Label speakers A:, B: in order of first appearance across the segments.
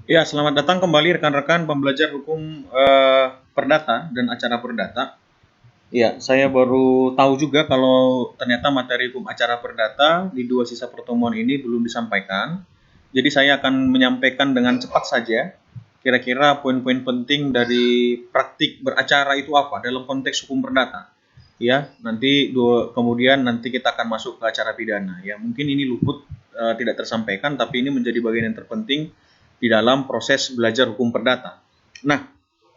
A: Ya, selamat datang kembali rekan-rekan pembelajar hukum perdata dan acara perdata. Ya, saya baru tahu juga kalau ternyata materi hukum acara perdata di dua sisa pertemuan ini belum disampaikan. Jadi saya akan menyampaikan dengan cepat saja. Kira-kira poin-poin penting dari praktik beracara itu apa dalam konteks hukum perdata. Ya, kemudian nanti kita akan masuk ke acara pidana. Ya, mungkin ini luput tidak tersampaikan, tapi ini menjadi bagian yang terpenting di dalam proses belajar hukum perdata. Nah,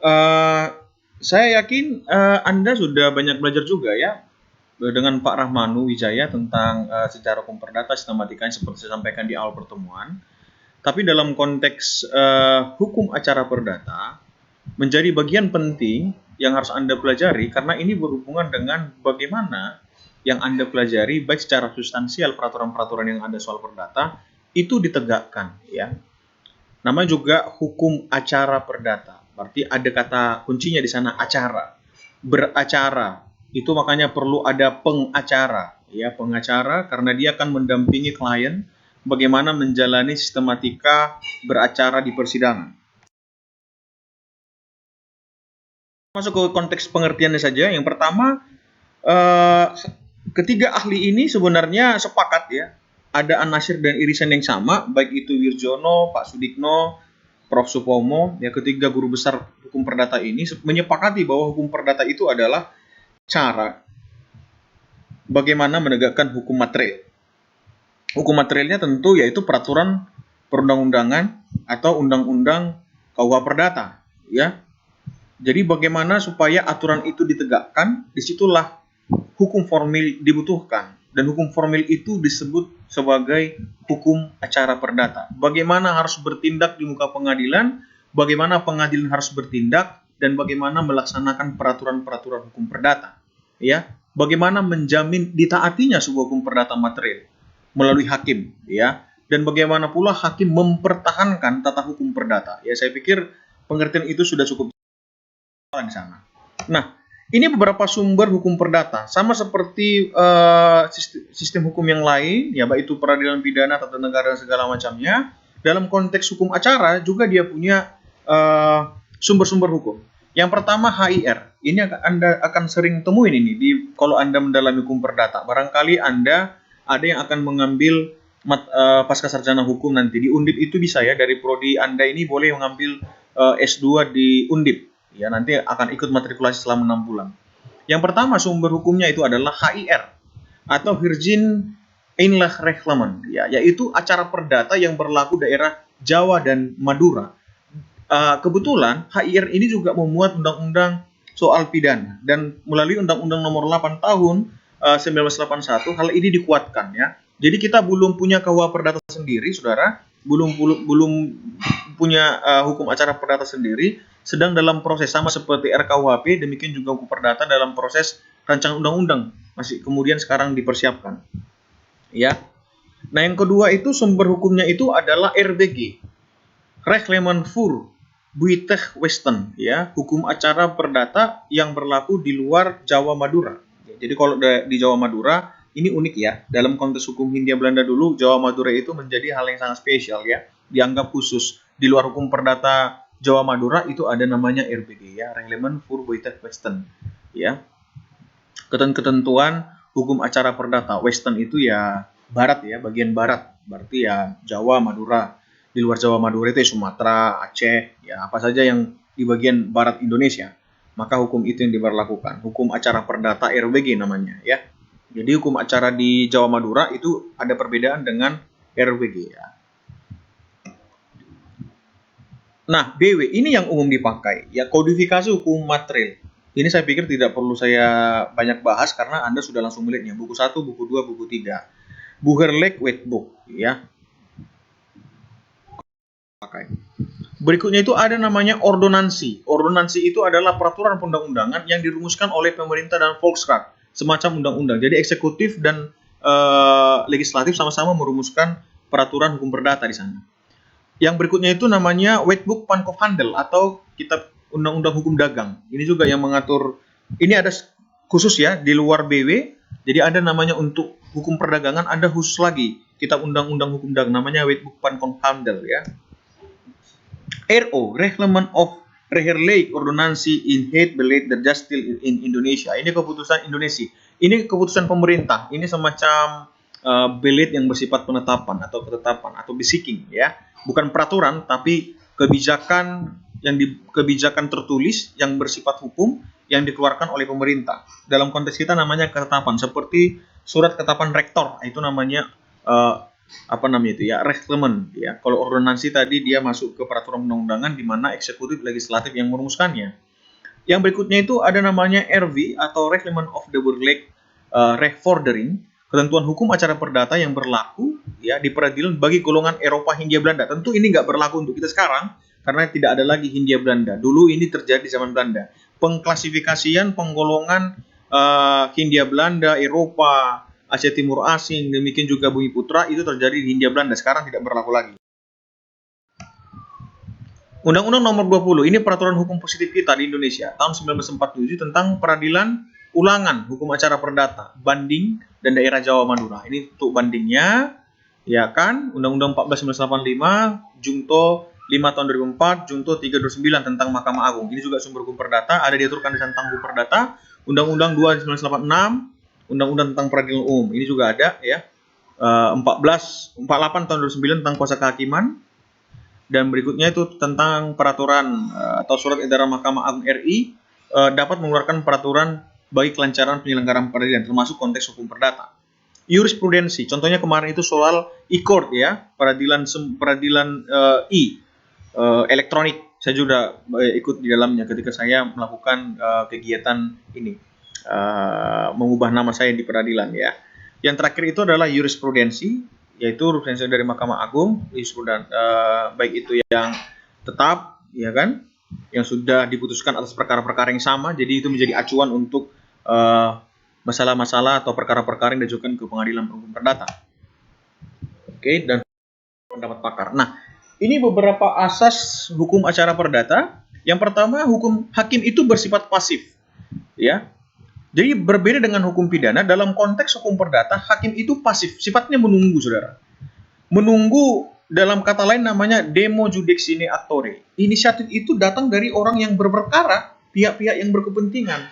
A: uh, saya yakin Anda sudah banyak belajar juga ya dengan Pak Rahmanu Wijaya tentang sejarah hukum perdata sistematikanya seperti saya sampaikan di awal pertemuan. Tapi dalam konteks hukum acara perdata menjadi bagian penting yang harus Anda pelajari karena ini berhubungan dengan bagaimana yang Anda pelajari baik secara substansial peraturan-peraturan yang ada soal perdata itu ditegakkan ya. Namanya juga hukum acara perdata. Berarti ada kata kuncinya di sana acara. Beracara. Itu makanya perlu ada pengacara. Ya, pengacara karena dia akan mendampingi klien bagaimana menjalani sistematika beracara di persidangan. Masuk ke konteks pengertiannya saja. Yang pertama, ketiga ahli ini sebenarnya sepakat ya. Ada An-Nasir dan irisan yang sama, baik itu Wirjono, Pak Sudikno, Prof. Supomo, ya ketiga guru besar hukum perdata ini menyepakati bahwa hukum perdata itu adalah cara bagaimana menegakkan hukum material. Hukum materialnya tentu yaitu peraturan perundang-undangan atau undang-undang KUH perdata, ya. Jadi bagaimana supaya aturan itu ditegakkan, disitulah hukum formil dibutuhkan. Dan hukum formil itu disebut sebagai hukum acara perdata. Bagaimana harus bertindak di muka pengadilan, bagaimana pengadilan harus bertindak, dan bagaimana melaksanakan peraturan-peraturan hukum perdata. Ya, bagaimana menjamin ditaatinya sebuah hukum perdata material melalui hakim, ya. Dan bagaimana pula hakim mempertahankan tata hukum perdata. Ya, saya pikir pengertian itu sudah cukup di sana. Nah, ini beberapa sumber hukum perdata, sama seperti sistem hukum yang lain, ya baik itu peradilan pidana, tata negara dan segala macamnya. Dalam konteks hukum acara juga dia punya sumber-sumber hukum. Yang pertama HIR, ini Anda akan sering temuin ini kalau Anda mendalami hukum perdata. Barangkali Anda ada yang akan mengambil pasca sarjana hukum nanti di Undip itu bisa ya, dari prodi Anda ini boleh mengambil S2 di Undip. Ya, nanti akan ikut matrikulasi selama 6 bulan. Yang pertama sumber hukumnya itu adalah HIR atau Virgin Inland Reglement, ya, yaitu acara perdata yang berlaku daerah Jawa dan Madura. Kebetulan HIR ini juga memuat undang-undang soal pidana dan melalui Undang-Undang Nomor 8 Tahun 1981 hal ini dikuatkan ya. Jadi kita belum punya KUH perdata sendiri, saudara, belum punya hukum acara perdata sendiri, sedang dalam proses sama seperti RKUHP, demikian juga hukum perdata dalam proses rancangan undang-undang masih kemudian sekarang dipersiapkan. Ya. Nah, yang kedua itu sumber hukumnya itu adalah RBG, Reglement voor Buitech Western, ya, hukum acara perdata yang berlaku di luar Jawa Madura. Jadi kalau di Jawa Madura ini unik ya, dalam konteks hukum Hindia Belanda dulu Jawa Madura itu menjadi hal yang sangat spesial ya, dianggap khusus. Di luar hukum perdata Jawa Madura itu ada namanya RBG ya, Reglement voor Buitech Western, ya. Ketentuan hukum acara perdata Western itu ya barat ya, bagian barat, berarti ya Jawa Madura. Di luar Jawa Madura itu ya Sumatera, Aceh, ya apa saja yang di bagian barat Indonesia, maka hukum itu yang diberlakukan. Hukum acara perdata RWG namanya ya. Jadi hukum acara di Jawa Madura itu ada perbedaan dengan RWG ya. Nah, BW ini yang umum dipakai ya, kodifikasi hukum material. Ini saya pikir tidak perlu saya banyak bahas karena Anda sudah langsung melihatnya. Buku 1, buku 2, buku 3. Buherlek Wetbook ya. Pakai. Berikutnya itu ada namanya ordonansi. Ordonansi itu adalah peraturan perundang-undangan yang dirumuskan oleh pemerintah dan Volksrat, semacam undang-undang. Jadi eksekutif dan legislatif sama-sama merumuskan peraturan hukum perdata di sana. Yang berikutnya itu namanya Wetboek Pankofhandel atau kitab undang-undang hukum dagang. Ini juga yang mengatur, ini ada khusus ya di luar BW. Jadi ada namanya untuk hukum perdagangan, ada khusus lagi kitab undang-undang hukum dagang namanya Wetboek Pankofhandel ya. RO, Reglement of Reherleek Ordonansi in Het Beleid der Justice in Indonesia. Ini keputusan Indonesia. Ini keputusan pemerintah. Ini semacam beleid yang bersifat penetapan atau ketetapan atau basiking, ya. Bukan peraturan tapi kebijakan kebijakan tertulis yang bersifat hukum yang dikeluarkan oleh pemerintah. Dalam konteks kita namanya ketetapan, seperti surat ketetapan rektor, itu namanya reglement, ya. Kalau ordonansi tadi dia masuk ke peraturan undang-undangan di mana eksekutif legislatif yang merumuskannya. Yang berikutnya itu ada namanya RV atau Reglement of the Burgerlijk Rechtvordering, ketentuan hukum acara perdata yang berlaku, ya, di peradilan bagi golongan Eropa Hindia Belanda. Tentu ini nggak berlaku untuk kita sekarang karena tidak ada lagi Hindia Belanda. Dulu ini terjadi di zaman Belanda. Pengklasifikasian penggolongan Hindia Belanda, Eropa, Asia Timur asing, demikian juga Bumi Putra itu terjadi di Hindia Belanda, sekarang tidak berlaku lagi. Undang-Undang Nomor 20, ini peraturan hukum positif kita di Indonesia tahun 1947 tentang peradilan ulangan hukum acara perdata, banding dan daerah Jawa Madura. Ini untuk bandingnya, ya kan? Undang-Undang 14 1985, Junto 5 tahun 2004, Junto 3 2009 tentang Mahkamah Agung. Ini juga sumber hukum perdata, ada diaturkan di tentang hukum perdata. Undang-Undang 2 1986, Undang-Undang tentang peradilan umum. Ini juga ada, ya. 48 tahun 2009 tentang kuasa kehakiman. Dan berikutnya itu tentang peraturan atau surat edaran Mahkamah Agung RI dapat mengeluarkan peraturan bagi kelancaran penyelenggaraan peradilan, termasuk konteks hukum perdata. Jurisprudensi, contohnya kemarin itu soal e-court, ya, peradilan elektronik. Saya juga ikut di dalamnya ketika saya melakukan kegiatan ini, mengubah nama saya di peradilan, ya. Yang terakhir itu adalah jurisprudensi, yaitu jurisprudensi dari Mahkamah Agung, baik itu yang tetap, ya kan, yang sudah diputuskan atas perkara-perkara yang sama, jadi itu menjadi acuan untuk masalah-masalah atau perkara-perkara yang diajukan ke pengadilan hukum perdata. Oke, dan pendapat pakar. Nah, ini beberapa asas hukum acara perdata. Yang pertama, hukum hakim itu bersifat pasif, ya. Jadi berbeda dengan hukum pidana, dalam konteks hukum perdata, hakim itu pasif, sifatnya menunggu, saudara. Menunggu, dalam kata lain namanya demo judex sine actore. Inisiatif itu datang dari orang yang berperkara, pihak-pihak yang berkepentingan.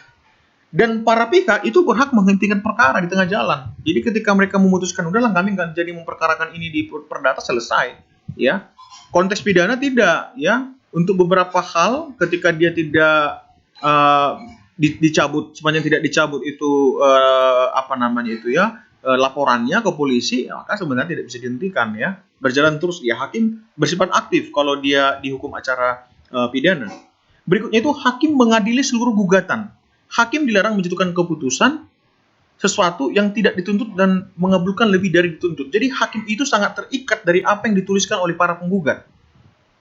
A: Dan para pihak itu berhak menghentikan perkara di tengah jalan. Jadi ketika mereka memutuskan, udahlah kami nggak jadi memperkarakan ini di perdata, selesai, ya. Konteks pidana tidak, ya. Untuk beberapa hal, ketika dia tidak dicabut, sepanjang tidak dicabut itu laporannya ke polisi, maka sebenarnya tidak bisa dihentikan, ya. Berjalan terus, ya. Hakim bersifat aktif kalau dia dihukum acara pidana. Berikutnya itu hakim mengadili seluruh gugatan. Hakim dilarang menjatuhkan keputusan sesuatu yang tidak dituntut dan mengabulkan lebih dari dituntut. Jadi hakim itu sangat terikat dari apa yang dituliskan oleh para penggugat,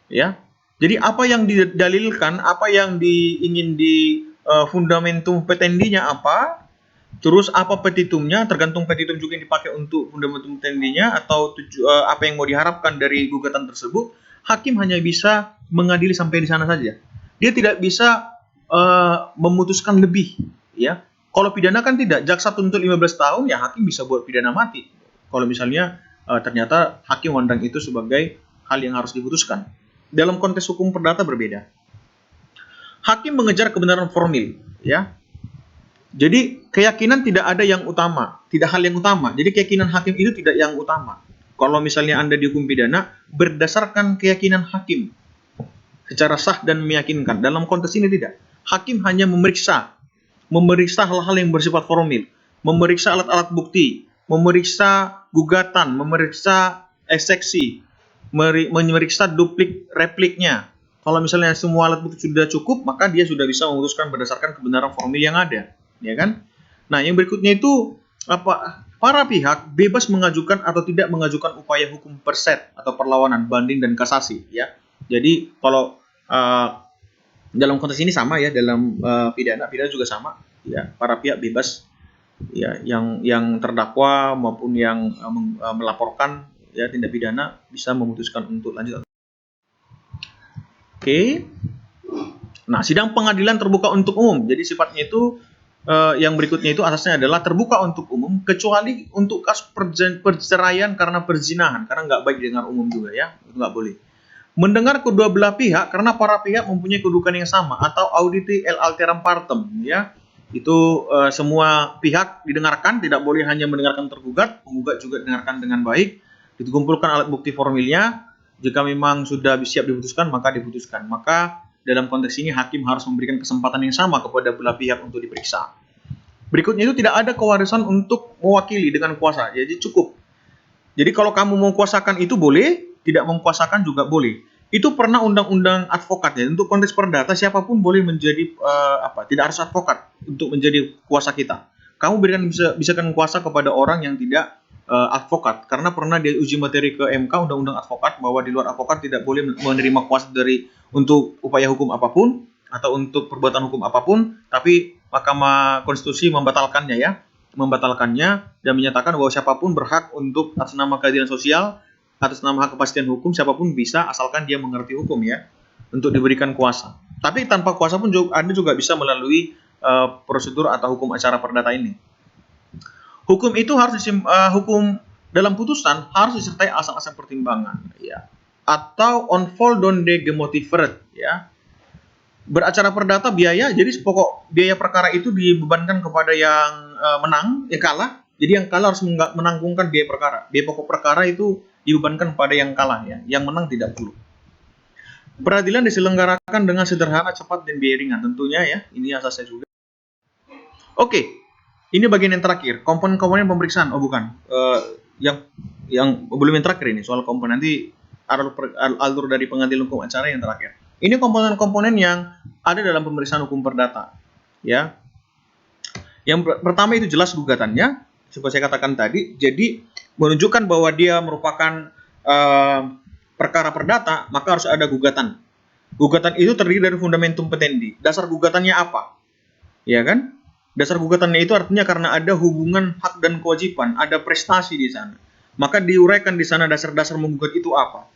A: ya. Jadi apa yang didalilkan, apa yang ingin di fundamentum petendinya apa, terus apa petitumnya, tergantung petitum juga yang dipakai untuk fundamentum petendinya atau apa yang mau diharapkan dari gugatan tersebut. Hakim hanya bisa mengadili sampai di sana saja. Dia tidak bisa memutuskan lebih, ya. Kalau pidana kan tidak, jaksa tuntut 15 tahun, ya hakim bisa buat pidana mati. Kalau misalnya ternyata hakim memandang itu sebagai hal yang harus diputuskan. Dalam konteks hukum perdata berbeda. Hakim mengejar kebenaran formil, ya. Jadi keyakinan tidak ada yang utama, tidak hal yang utama. Jadi keyakinan hakim itu tidak yang utama. Kalau misalnya Anda dihukum pidana berdasarkan keyakinan hakim secara sah dan meyakinkan. Dalam konteks ini tidak. Hakim hanya memeriksa hal-hal yang bersifat formil, memeriksa alat-alat bukti, memeriksa gugatan, memeriksa ekseksi, memeriksa duplik repliknya. Kalau misalnya semua alat bukti sudah cukup, maka dia sudah bisa memutuskan berdasarkan kebenaran formil yang ada, ya kan? Nah, yang berikutnya itu para pihak bebas mengajukan atau tidak mengajukan upaya hukum per se atau perlawanan, banding dan kasasi, ya. Jadi kalau dalam konteks ini sama, ya, dalam pidana juga sama, ya. Para pihak bebas, ya, yang terdakwa maupun yang melaporkan, ya, tindak pidana bisa memutuskan untuk lanjut. Oke. Nah, sidang pengadilan terbuka untuk umum. Jadi sifatnya itu yang berikutnya itu asasnya adalah terbuka untuk umum, kecuali untuk kasus perceraian karena perzinahan, karena nggak baik dengan umum juga, ya, itu nggak boleh. mendengar kedua belah pihak karena para pihak mempunyai kedudukan yang sama, atau auditi el alteram partem, ya. Itu semua pihak didengarkan, tidak boleh hanya mendengarkan tergugat, penggugat juga didengarkan dengan baik, dikumpulkan alat bukti formilnya, jika memang sudah siap diputuskan maka diputuskan. Maka dalam konteks ini hakim harus memberikan kesempatan yang sama kepada belah pihak untuk diperiksa. Berikutnya itu tidak ada kewarisan untuk mewakili dengan kuasa, jadi cukup. Jadi kalau kamu mau kuasakan itu boleh, tidak mengkuasakan juga boleh. Itu pernah undang-undang advokat ya. Untuk konteks perdata siapapun boleh menjadi tidak harus advokat untuk menjadi kuasa kita. Kamu bisakan kuasa kepada orang yang tidak advokat, karena pernah diuji materi ke MK undang-undang advokat bahwa di luar advokat tidak boleh menerima kuasa untuk upaya hukum apapun atau untuk perbuatan hukum apapun, tapi Mahkamah Konstitusi membatalkannya dan menyatakan bahwa siapapun berhak untuk atas nama keadilan sosial, atas nama hak kepastian hukum, siapapun bisa asalkan dia mengerti hukum ya, untuk diberikan kuasa. Tapi tanpa kuasa pun Anda juga bisa melalui prosedur atau hukum acara perdata ini. Hukum itu hukum dalam putusan harus disertai alasan-alasan pertimbangan ya, atau on vol donde gemotiveret ya. Beracara perdata biaya, jadi pokok biaya perkara itu dibebankan kepada yang menang, yang kalah. Jadi yang kalah harus menanggungkan biaya perkara. Biaya pokok perkara itu dibebankan pada yang kalah ya, yang menang tidak perlu. Peradilan diselenggarakan dengan sederhana, cepat, dan biaya ringan tentunya ya. Ini asasnya juga. Oke, ini bagian yang terakhir, komponen-komponen pemeriksaan. Oh bukan, yang belum yang terakhir ini soal komponen, nanti alur dari pengadilan hukum acara yang terakhir. Ini komponen-komponen yang ada dalam pemeriksaan hukum perdata. Ya. Yang pertama itu jelas gugatannya, seperti saya katakan tadi. Jadi menunjukkan bahwa dia merupakan perkara perdata, maka harus ada gugatan. Gugatan itu terdiri dari fundamentum petendi. Dasar gugatannya apa? Ya kan? Dasar gugatannya itu artinya karena ada hubungan hak dan kewajiban, ada prestasi di sana. Maka diuraikan di sana dasar-dasar menggugat itu apa.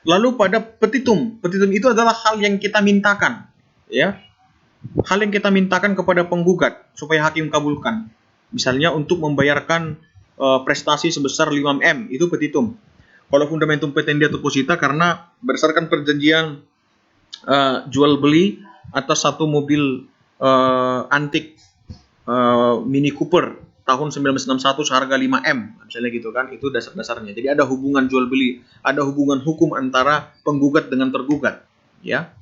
A: Lalu pada petitum itu adalah hal yang kita mintakan, ya, hal yang kita mintakan kepada penggugat supaya hakim kabulkan. Misalnya untuk membayarkan prestasi sebesar 5M, itu petitum. Kalau fundamentum petendi atau posita karena berdasarkan perjanjian jual beli atas satu mobil antik Mini Cooper tahun 1961 seharga 5M, misalnya gitu kan, itu dasar-dasarnya. Jadi ada hubungan jual beli, ada hubungan hukum antara penggugat dengan tergugat, ya.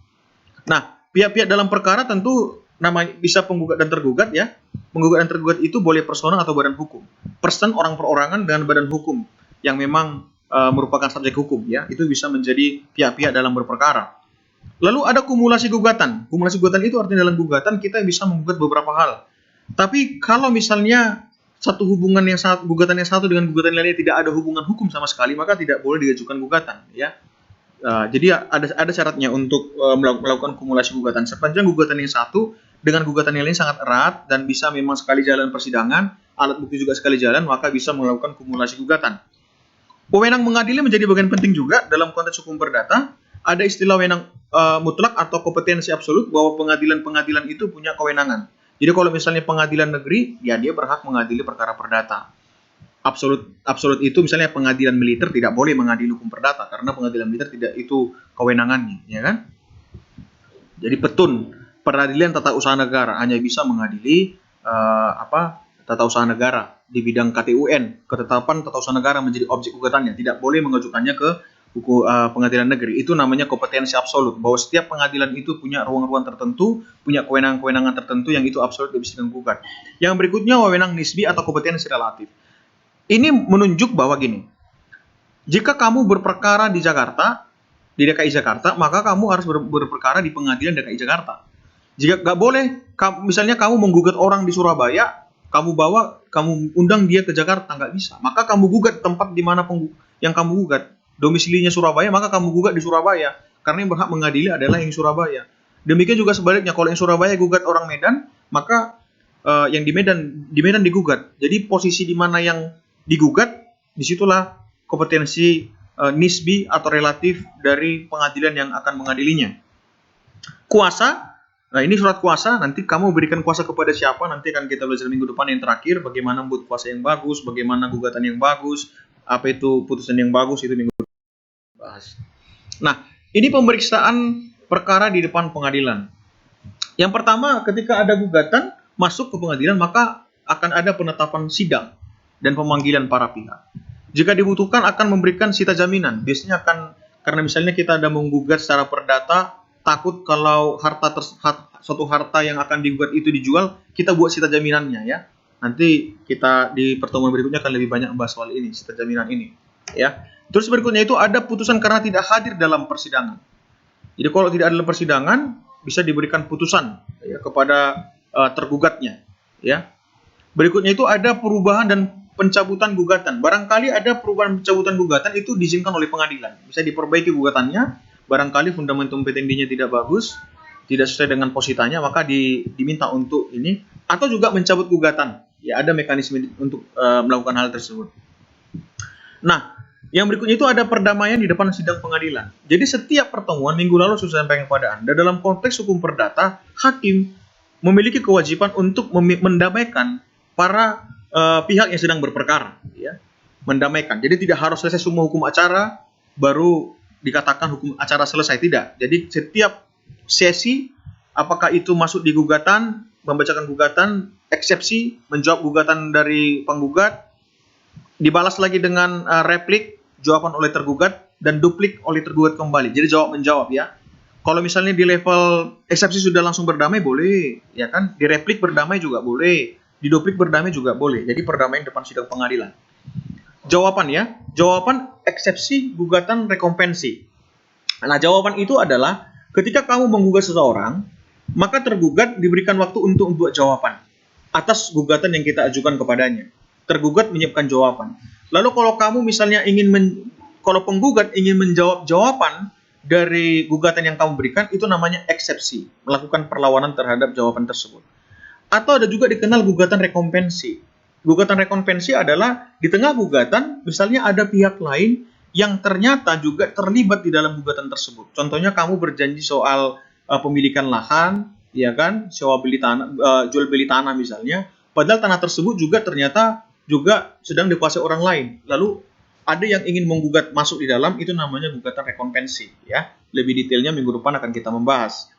A: Nah, pihak-pihak dalam perkara tentu namanya bisa penggugat dan tergugat ya. Penggugat dan tergugat itu boleh personal atau badan hukum. Person orang perorangan dengan badan hukum yang memang merupakan subjek hukum ya, itu bisa menjadi pihak-pihak dalam berperkara. Lalu ada kumulasi gugatan. Kumulasi gugatan itu artinya dalam gugatan kita bisa menggugat beberapa hal. Tapi kalau misalnya gugatan yang satu dengan gugatan lainnya tidak ada hubungan hukum sama sekali, maka tidak boleh diajukan gugatan ya. Jadi ada syaratnya untuk melakukan kumulasi gugatan. Sepanjang gugatan yang satu dengan gugatan yang lain sangat erat dan bisa memang sekali jalan persidangan, alat bukti juga sekali jalan, maka bisa melakukan kumulasi gugatan. Wewenang mengadili menjadi bagian penting juga dalam konteks hukum perdata. Ada istilah wewenang mutlak atau kompetensi absolut, bahwa pengadilan itu punya kewenangan. Jadi kalau misalnya pengadilan negeri, ya dia berhak mengadili perkara perdata. Absolut itu misalnya pengadilan militer tidak boleh mengadili hukum perdata karena pengadilan militer tidak itu kewenangannya, ya kan? Jadi petun peradilan tata usaha negara hanya bisa mengadili tata usaha negara di bidang KTUN, ketetapan tata usaha negara menjadi objek gugatannya, tidak boleh mengajukannya ke pengadilan negeri. Itu namanya kompetensi absolut, bahwa setiap pengadilan itu punya ruang-ruang tertentu, punya kewenangan-kewenangan tertentu yang itu absolut bisa digugat. Yang berikutnya wewenang nisbi atau kompetensi relatif. Ini menunjuk bahwa gini, jika kamu berperkara di Jakarta, di DKI Jakarta, maka kamu harus berperkara di pengadilan DKI Jakarta. Jika nggak boleh, misalnya kamu menggugat orang di Surabaya, kamu undang dia ke Jakarta, nggak bisa. Maka kamu gugat tempat di mana yang kamu gugat. Domisilinya Surabaya, maka kamu gugat di Surabaya. Karena yang berhak mengadili adalah yang Surabaya. Demikian juga sebaliknya, kalau yang Surabaya gugat orang Medan, maka yang di Medan digugat. Jadi posisi di mana yang digugat, disitulah kompetensi nisbi atau relatif dari pengadilan yang akan mengadilinya. Kuasa, nah ini surat kuasa, nanti kamu berikan kuasa kepada siapa, nanti akan kita belajar minggu depan yang terakhir, bagaimana membuat kuasa yang bagus, bagaimana gugatan yang bagus, apa itu putusan yang bagus, itu minggu depan bahas. Nah, Ini pemeriksaan perkara di depan pengadilan. Yang pertama, ketika ada gugatan masuk ke pengadilan, maka akan ada penetapan sidang dan pemanggilan para pihak. Jika dibutuhkan akan memberikan sita jaminan. Biasanya akan, karena misalnya kita ada menggugat secara perdata, takut kalau suatu harta yang akan digugat itu dijual, kita buat sita jaminannya ya. Nanti kita di pertemuan berikutnya akan lebih banyak membahas soal ini, sita jaminan ini ya. Terus berikutnya itu ada putusan karena tidak hadir dalam persidangan. Jadi kalau tidak ada dalam persidangan bisa diberikan putusan ya, kepada tergugatnya ya. Berikutnya itu ada perubahan dan pencabutan gugatan. Barangkali ada perubahan pencabutan gugatan itu diizinkan oleh pengadilan. Bisa diperbaiki gugatannya, barangkali fundamentum petendinya tidak bagus, tidak sesuai dengan positanya, maka diminta untuk ini, atau juga mencabut gugatan. Ya, ada mekanisme untuk melakukan hal tersebut. Nah, yang berikutnya itu ada perdamaian di depan sidang pengadilan. Jadi setiap pertemuan minggu lalu sudah sampaikan kepada Anda, dalam konteks hukum perdata, hakim memiliki kewajiban untuk mendamaikan para pihak yang sedang berperkara, ya, mendamaikan. Jadi tidak harus selesai semua hukum acara baru dikatakan hukum acara selesai, tidak. Jadi setiap sesi, apakah itu masuk di gugatan, membacakan gugatan, eksepsi, menjawab gugatan dari penggugat, dibalas lagi dengan replik, jawaban oleh tergugat, dan duplik oleh tergugat kembali. Jadi jawab menjawab ya. Kalau misalnya di level eksepsi sudah langsung berdamai boleh, ya kan? Di replik berdamai juga boleh, di duplik berdamai juga boleh. Jadi perdamaian depan sidang pengadilan. Jawaban ya, jawaban eksepsi, gugatan, rekompensi. Nah, jawaban itu adalah ketika kamu menggugat seseorang, maka tergugat diberikan waktu untuk membuat jawaban atas gugatan yang kita ajukan kepadanya. Tergugat menyiapkan jawaban. Lalu kalau kamu misalnya kalau penggugat ingin menjawab jawaban dari gugatan yang kamu berikan, itu namanya eksepsi, melakukan perlawanan terhadap jawaban tersebut. Atau ada juga dikenal gugatan rekompensi. Gugatan rekompensi adalah di tengah gugatan, misalnya ada pihak lain yang ternyata juga terlibat di dalam gugatan tersebut. Contohnya kamu berjanji soal pemilikan lahan, ya kan, jual beli tanah misalnya, padahal tanah tersebut juga ternyata juga sedang dikuasai orang lain. Lalu ada yang ingin menggugat masuk di dalam, itu namanya gugatan rekompensi ya. Lebih detailnya minggu depan akan kita membahas.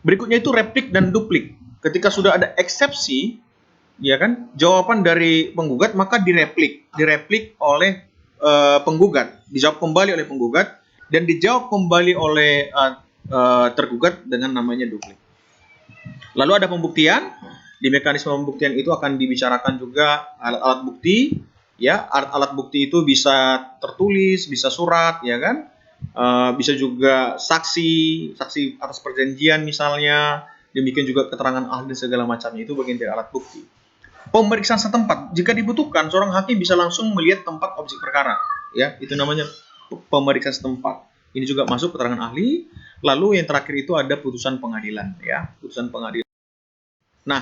A: Berikutnya itu replik dan duplik. Ketika sudah ada eksepsi, ya kan, jawaban dari penggugat, maka direplik oleh penggugat, dijawab kembali oleh penggugat, dan dijawab kembali oleh tergugat dengan namanya duplik. Lalu ada pembuktian. Di mekanisme pembuktian itu akan dibicarakan juga alat-alat bukti, ya. Alat bukti itu bisa tertulis, bisa surat, ya kan, bisa juga saksi atas perjanjian misalnya, demikian juga keterangan ahli dan segala macamnya, itu bagian dari alat bukti. Pemeriksaan setempat, jika dibutuhkan, seorang hakim bisa langsung melihat tempat objek perkara, ya, itu namanya pemeriksaan setempat. Ini juga masuk keterangan ahli. Lalu yang terakhir itu ada putusan pengadilan, ya, putusan pengadilan. Nah,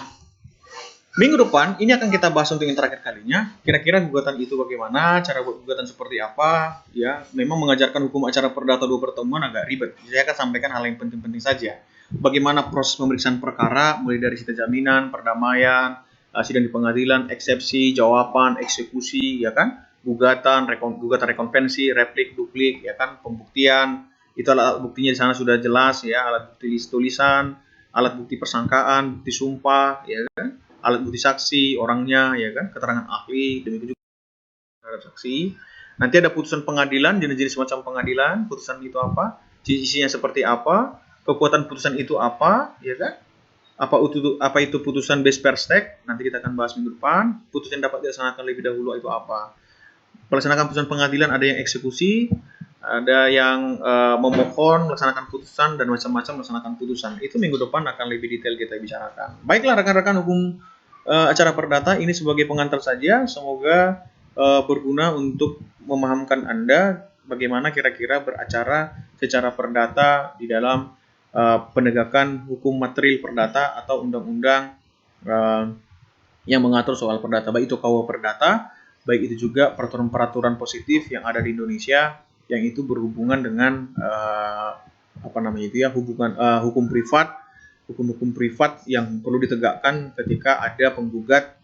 A: minggu depan ini akan kita bahas untuk yang terakhir kalinya. Kira-kira gugatan itu bagaimana, cara buat gugatan seperti apa, ya. Memang mengajarkan hukum acara perdata 2 pertemuan agak ribet. Saya akan sampaikan hal yang penting-penting saja. Bagaimana proses pemeriksaan perkara, mulai dari sita jaminan, perdamaian, sidang di pengadilan, eksepsi, jawaban, eksekusi, ya kan, gugatan rekonvensi, replik, duplik, ya kan, pembuktian. Itu alat buktinya di sana sudah jelas ya, alat bukti tulisan, alat bukti persangkaan, bukti sumpah, ya kan, alat bukti saksi, orangnya, ya kan, keterangan ahli, demikian juga terhadap saksi. Nanti ada putusan pengadilan, jenis-jenis macam pengadilan, putusan itu apa, isinya seperti apa, kekuatan putusan itu apa, ya kan, apa itu putusan base per stek, nanti kita akan bahas minggu depan. Putusan dapat dilaksanakan lebih dahulu itu apa. Melaksanakan putusan pengadilan ada yang eksekusi, ada yang memohon, melaksanakan putusan, dan macam-macam melaksanakan putusan. Itu minggu depan akan lebih detail kita bicarakan. Baiklah rekan-rekan hukum acara perdata, ini sebagai pengantar saja. Semoga berguna untuk memahamkan Anda bagaimana kira-kira beracara secara perdata di dalam penegakan hukum material perdata atau undang-undang yang mengatur soal perdata, baik itu KUH Perdata, baik itu juga peraturan-peraturan positif yang ada di Indonesia yang itu berhubungan dengan hukum privat yang perlu ditegakkan ketika ada menggugat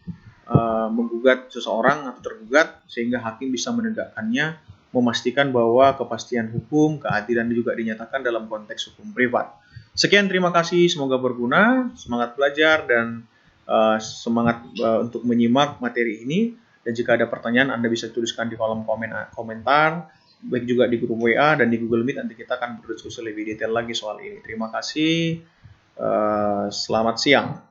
A: seseorang atau tergugat, sehingga hakim bisa menegakkannya memastikan bahwa kepastian hukum, keadilan juga dinyatakan dalam konteks hukum privat. Sekian, terima kasih, semoga berguna, semangat belajar dan semangat untuk menyimak materi ini. Dan jika ada pertanyaan, Anda bisa tuliskan di kolom komentar, baik juga di grup WA dan di Google Meet. Nanti kita akan berdiskusi lebih detail lagi soal ini. Terima kasih, selamat siang.